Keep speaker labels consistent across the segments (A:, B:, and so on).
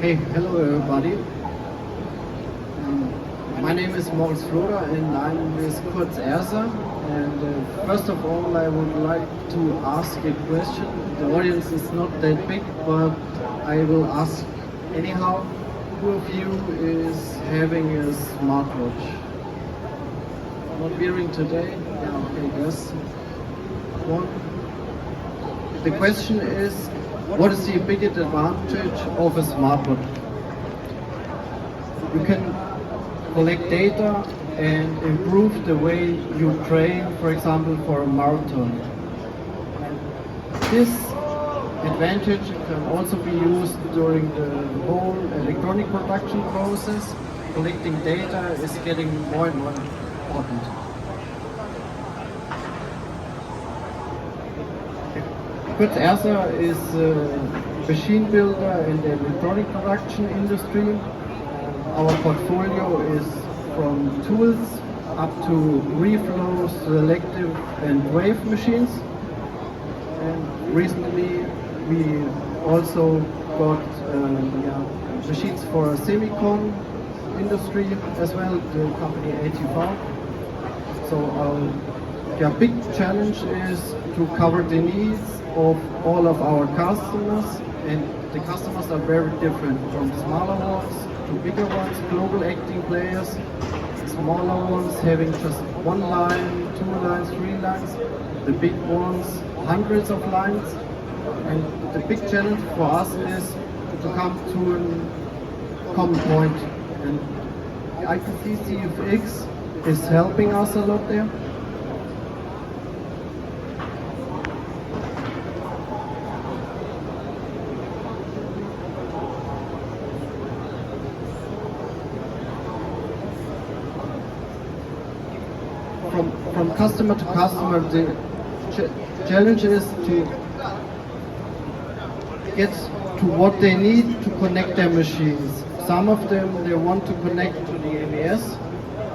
A: Hey, hello everybody. My name is Moritz Floder and I'm with Kurtz Ersa. And first of all, I would like to ask a question. The audience is not that big, but I will ask anyhow. Who of you is having a smartwatch? Not wearing today? Yeah, okay, yes. One. The question is, what is the biggest advantage of a smartwatch? You can collect data and improve the way you train, for example, for a marathon. This advantage can also be used during the whole electronic production process. Collecting data is getting more and more important. Kurtz Ersa is a machine builder in the electronic production industry. Our portfolio is from tools up to reflow, selective and wave machines. And recently we also got machines for semicon industry as well, the company ATV. So our big challenge is to cover the needs of all of our customers, and the customers are very different, from smaller ones to bigger ones, global acting players, smaller ones having just one line, 2 lines, 3 lines, the big ones hundreds of lines. And the big challenge for us is to come to a common point, and the IPC-CFX is helping us a lot there. From customer to customer, the challenge is to get to what they need to connect their machines. Some of them, they want to connect to the MES.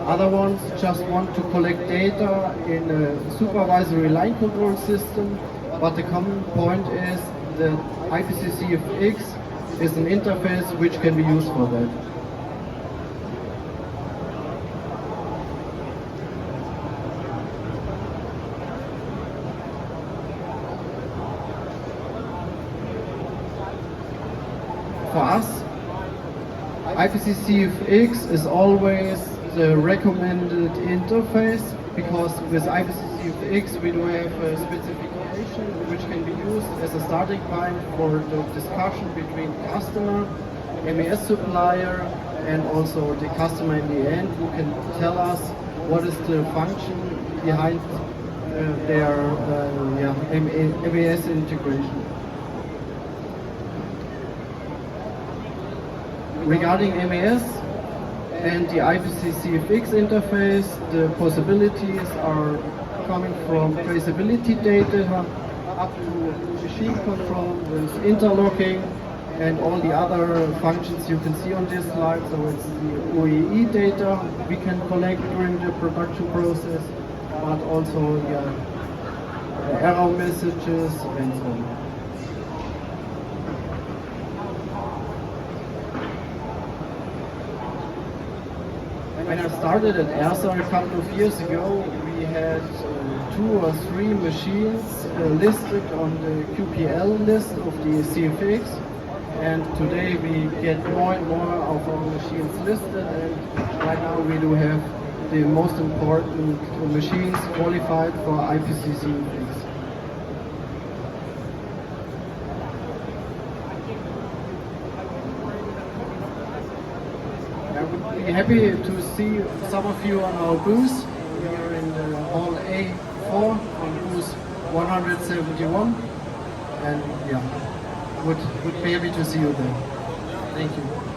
A: Other ones just want to collect data in a supervisory line control system. But the common point is that IPC-CFX is an interface which can be used for that. For us, IPC-CFX is always the recommended interface, because with IPC-CFX we do have a specification which can be used as a starting point for the discussion between customer, MES supplier, and also the customer in the end, who can tell us what is the function behind their MES integration. Regarding MES and the IPC-CFX interface, the possibilities are coming from traceability data up to machine control with interlocking and all the other functions you can see on this slide. So it's the OEE data we can collect during the production process, but also the error messages and so on. When I started at Ersa a couple of years ago, we had 2 or 3 machines listed on the QPL list of the CFX, and today we get more and more of our machines listed, and right now we do have the most important machines qualified for IPC-CFX. I would be happy to see some of you on our booth. We are in the Hall A4 on booth 171, and would be happy to see you there. Thank you.